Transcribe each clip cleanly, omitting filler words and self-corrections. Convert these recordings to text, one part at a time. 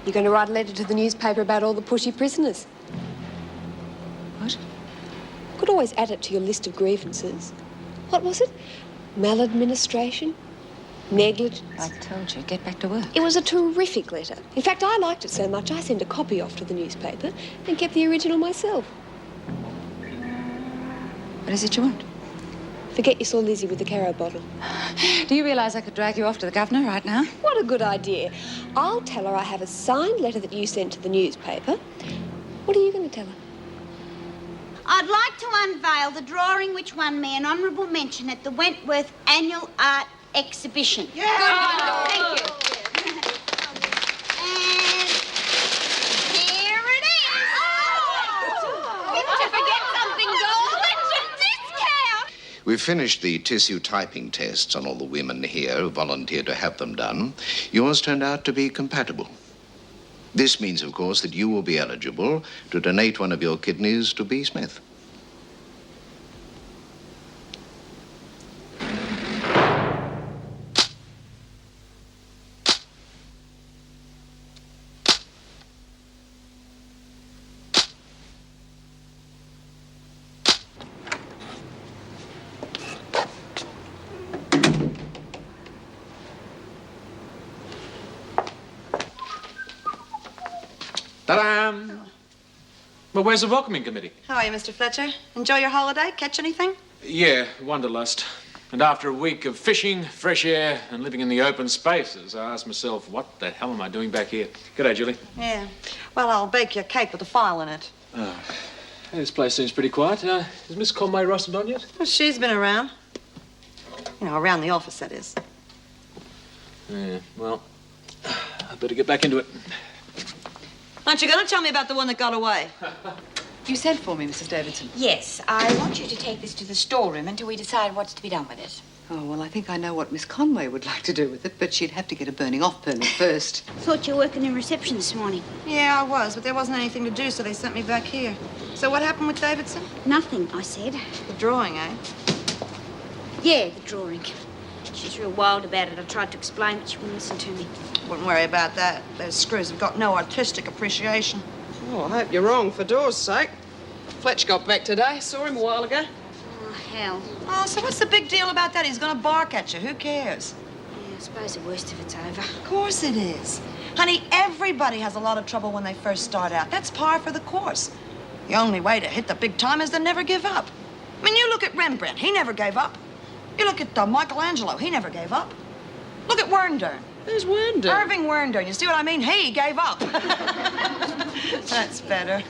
You're going to write a letter to the newspaper about all the pushy prisoners. What? Could always add it to your list of grievances. What was it? Maladministration? Negligence? I told you, get back to work. It was a terrific letter. In fact, I liked it so much, I sent a copy off to the newspaper and kept the original myself. What is it you want? Forget you saw Lizzie with the Caro bottle. Do you realise I could drag you off to the governor right now? What a good idea. I'll tell her I have a signed letter that you sent to the newspaper. What are you going to tell her? I'd like to unveil the drawing which won me an honourable mention at the Wentworth Annual Art Exhibition. Yeah! Thank you. And here it is. Oh! Did you forget something, doll? It's a discount. We've finished the tissue typing tests on all the women here who volunteered to have them done. Yours turned out to be compatible. This means, of course, that you will be eligible to donate one of your kidneys to B. Smith. Ta-da! Well, where's the welcoming committee? How are you, Mr. Fletcher? Enjoy your holiday? Catch anything? Yeah, wanderlust. And after a week of fishing, fresh air, and living in the open spaces, I asked myself, what the hell am I doing back here? G'day, Julie. Yeah. Well, I'll bake you a cake with a file in it. Oh, this place seems pretty quiet. Is Miss Conway rusted on yet? Well, she's been around. You know, around the office, that is. Yeah, well, I better get back into it. Aren't you going to tell me about the one that got away? You sent for me, Mrs. Davidson. Yes, I want you to take this to the storeroom until we decide what's to be done with it. Oh, well, I think I know what Miss Conway would like to do with it, but she'd have to get a burning-off permit first. Thought you were working in reception this morning. Yeah, I was, but there wasn't anything to do, so they sent me back here. So what happened with Davidson? Nothing, I said. The drawing, eh? Yeah, the drawing. She's real wild about it. I tried to explain, but she wouldn't listen to me. Wouldn't worry about that. Those screws have got no artistic appreciation. Oh, I hope you're wrong for Dora's sake. Fletch got back today. Saw him a while ago. Oh, hell. Oh, so what's the big deal about that? He's going to bark at you. Who cares? Yeah, I suppose the worst of it's over. Of course it is. Honey, everybody has a lot of trouble when they first start out. That's par for the course. The only way to hit the big time is to never give up. I mean, you look at Rembrandt. He never gave up. You look at Michelangelo. He never gave up. Look at Werndern. Who's Werndern? Irving Werndern. You see what I mean? He gave up. That's better.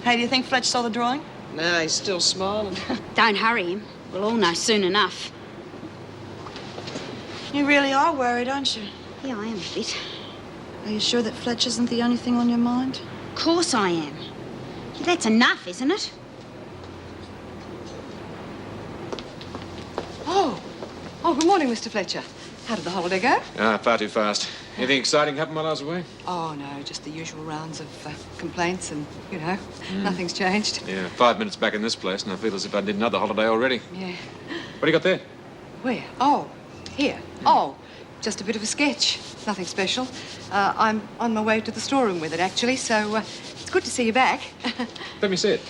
Hey, do you think Fletch saw the drawing? No, he's still smiling. Don't hurry him. We'll all know soon enough. You really are worried, aren't you? Yeah, I am a bit. Are you sure that Fletch isn't the only thing on your mind? Of course I am. That's enough, isn't it? Oh, good morning, Mr. Fletcher. How did the holiday go? Far too fast. Anything exciting happened while I was away? Oh, no, just the usual rounds of complaints and, you know, nothing's changed. Yeah, 5 minutes back in this place, and I feel as if I did another holiday already. Yeah. What do you got there? Where? Oh, here. Oh, just a bit of a sketch. Nothing special. I'm on my way to the storeroom with it, actually, so it's good to see you back. Let me see it.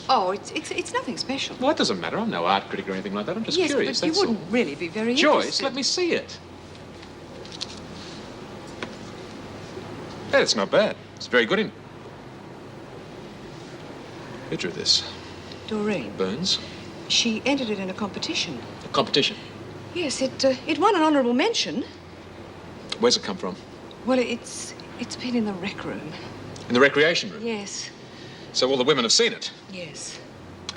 Oh, it's nothing special. Well, it doesn't matter. I'm no art critic or anything like that. I'm just yes, curious, but you that's wouldn't all. really be very Joyce, interested. let me see it. Hey, it's not bad. It's very good in. Who drew this? Doreen. Burns. She entered it in a competition. A competition. Yes, it won an honourable mention. Where's it come from? Well, it's been in the rec room. In the recreation room? Yes. So all the women have seen it? Yes.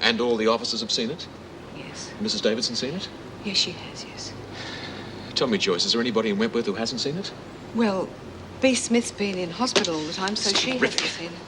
And all the officers have seen it? Yes. Mrs. Davidson seen it? Yes, she has, yes. Tell me, Joyce, is there anybody in Wentworth who hasn't seen it? Well, B. Smith's been in hospital all the time, so she hasn't seen it.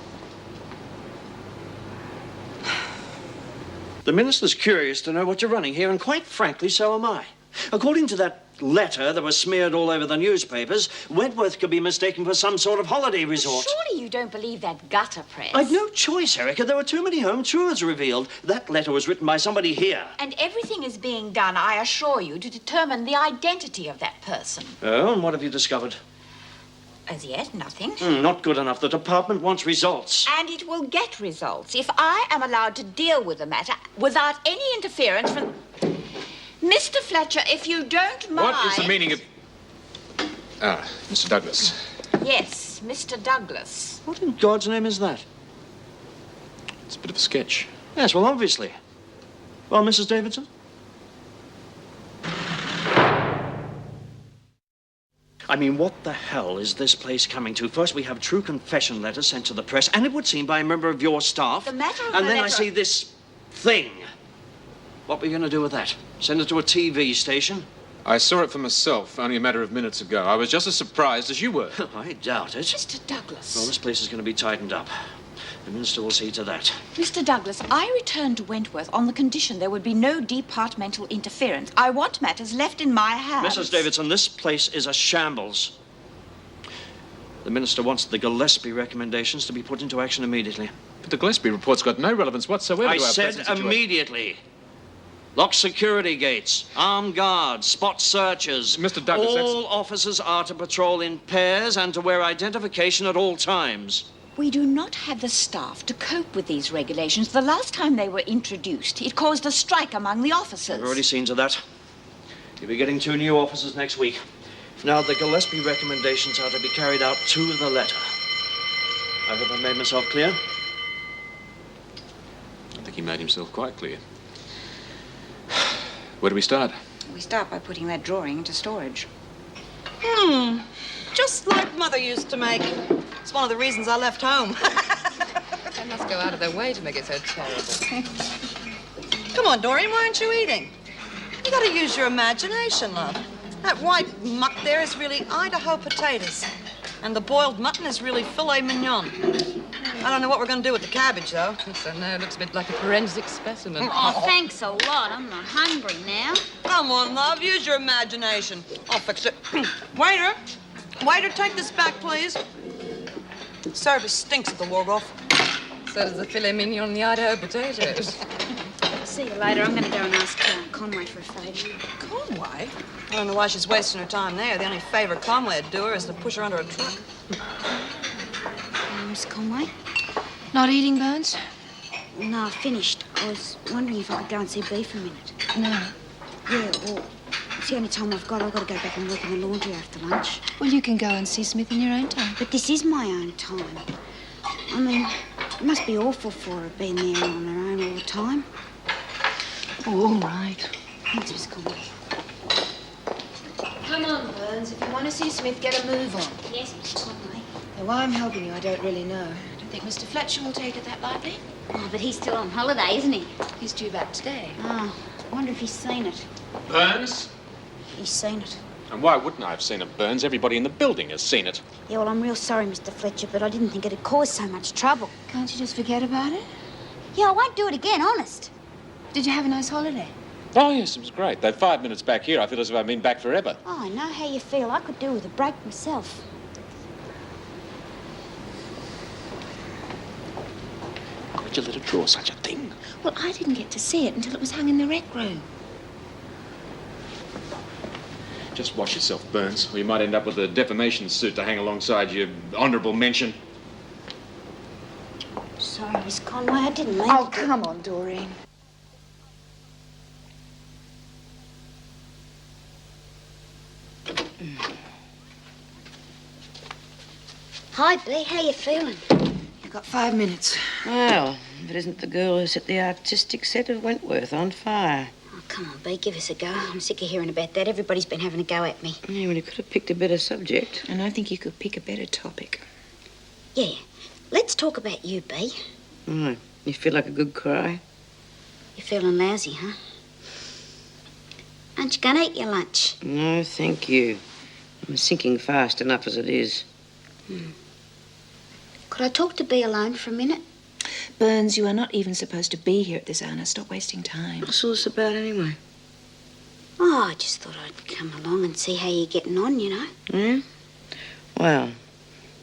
The Minister's curious to know what you're running here, and quite frankly, so am I. According to that letter that was smeared all over the newspapers, Wentworth could be mistaken for some sort of holiday resort. Surely you don't believe that gutter press. I've no choice, Erica. There were too many home truths revealed. That letter was written by somebody here. And everything is being done, I assure you, to determine the identity of that person. Oh, and what have you discovered? As yet, nothing. Not good enough. The department wants results. And it will get results if I am allowed to deal with the matter without any interference from... Mr. Fletcher, if you don't mind... What is the meaning of... Mr. Douglas. Yes, Mr. Douglas. What in God's name is that? It's a bit of a sketch. Yes, well, obviously. Well, Mrs. Davidson? I mean, what the hell is this place coming to? First, we have true confession letters sent to the press, and it would seem by a member of your staff. The matter of And the then I letter- see this thing. What were you going to do with that? Send it to a TV station? I saw it for myself only a matter of minutes ago. I was just as surprised as you were. I doubt it. Mr. Douglas. Well, this place is going to be tightened up. The minister will see to that. Mr. Douglas, I returned to Wentworth on the condition there would be no departmental interference. I want matters left in my hands. Mrs. Davidson, this place is a shambles. The minister wants the Gillespie recommendations to be put into action immediately. But the Gillespie report's got no relevance whatsoever I to our said present situation. immediately. Lock security gates, armed guards, spot searchers. Mr. Douglas, all officers are to patrol in pairs and to wear identification at all times. We do not have the staff to cope with these regulations. The last time they were introduced, it caused a strike among the officers. I've already seen to that. You'll be getting 2 new officers next week. Now, the Gillespie recommendations are to be carried out to the letter. I hope I made myself clear. I think he made himself quite clear. Where do we start? We start by putting that drawing into storage. Just like Mother used to make. It's one of the reasons I left home. They must go out of their way to make it so terrible. Come on, Doreen, why aren't you eating? You gotta use your imagination, love. That white muck there is really Idaho potatoes. And the boiled mutton is really filet mignon. I don't know what we're gonna do with the cabbage, though. So now it looks a bit like a forensic specimen. Oh, thanks a lot. I'm not hungry now. Come on, love, use your imagination. I'll fix it. Waiter, take this back, please. Service stinks at the Waldorf. So does the filet mignon and the Idaho potatoes. See you later. I'm going to go and ask Conway for a favour. Conway? I don't know why she's wasting her time there. The only favour Conway'd do her is to push her under a truck. Miss Conway? Not eating, Burns? No, I've finished. I was wondering if I could go and see Bea for a minute. No. Yeah, well, it's the only time I've got. I've got to go back and work in the laundry after lunch. Well, you can go and see Smith in your own time. But this is my own time. I mean, it must be awful for her being there on her own all the time. Oh, all right. Thanks, Miss Conway. Come on, Burns. If you want to see Smith, get a move on. Yes, Miss Conway. Now, why I'm helping you, I don't really know. I don't think Mr. Fletcher will take it that lightly. Oh, but he's still on holiday, isn't he? He's due back today. Oh, I wonder if he's seen it. Burns? He's seen it. And why wouldn't I have seen it, Burns? Everybody in the building has seen it. Yeah, well, I'm real sorry, Mr. Fletcher, but I didn't think it'd cause so much trouble. Can't you just forget about it? Yeah, I won't do it again, honest. Did you have a nice holiday? Oh, yes, it was great. That 5 minutes back here, I feel as if I've been back forever. Oh, I know how you feel. I could do with a break myself. Why'd you let her draw such a thing? Well, I didn't get to see it until it was hung in the rec room. Just watch yourself, Burns, or you might end up with a defamation suit to hang alongside your honourable mention. Sorry, Miss Conway, I didn't mean Oh, to. come on, Doreen. Hi, Bea, how you feeling? You've got 5 minutes. Well, if it isn't the girl who set the artistic set of Wentworth on fire. Oh, come on, Bea, give us a go. I'm sick of hearing about that. Everybody's been having a go at me. Yeah, well, you could have picked a better subject. And I think you could pick a better topic. Yeah, let's talk about you, Bea. Oh, you feel like a good cry? You're feeling lousy, huh? Aren't you going to eat your lunch? No, thank you. I'm sinking fast enough as it is. Could I talk to Bea alone for a minute? Burns, you are not even supposed to be here at this hour. Now, stop wasting time. What's all this about anyway? Oh, I just thought I'd come along and see how you're getting on, you know. Yeah? Well,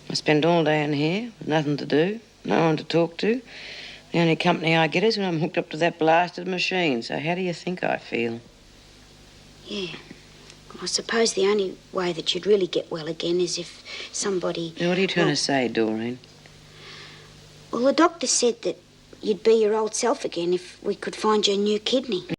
I spend all day in here with nothing to do, no one to talk to. The only company I get is when I'm hooked up to that blasted machine. So how do you think I feel? Yeah. I suppose the only way that you'd really get well again is if somebody... Now, what are you trying to say, Doreen? Well, the doctor said that you'd be your old self again if we could find you a new kidney.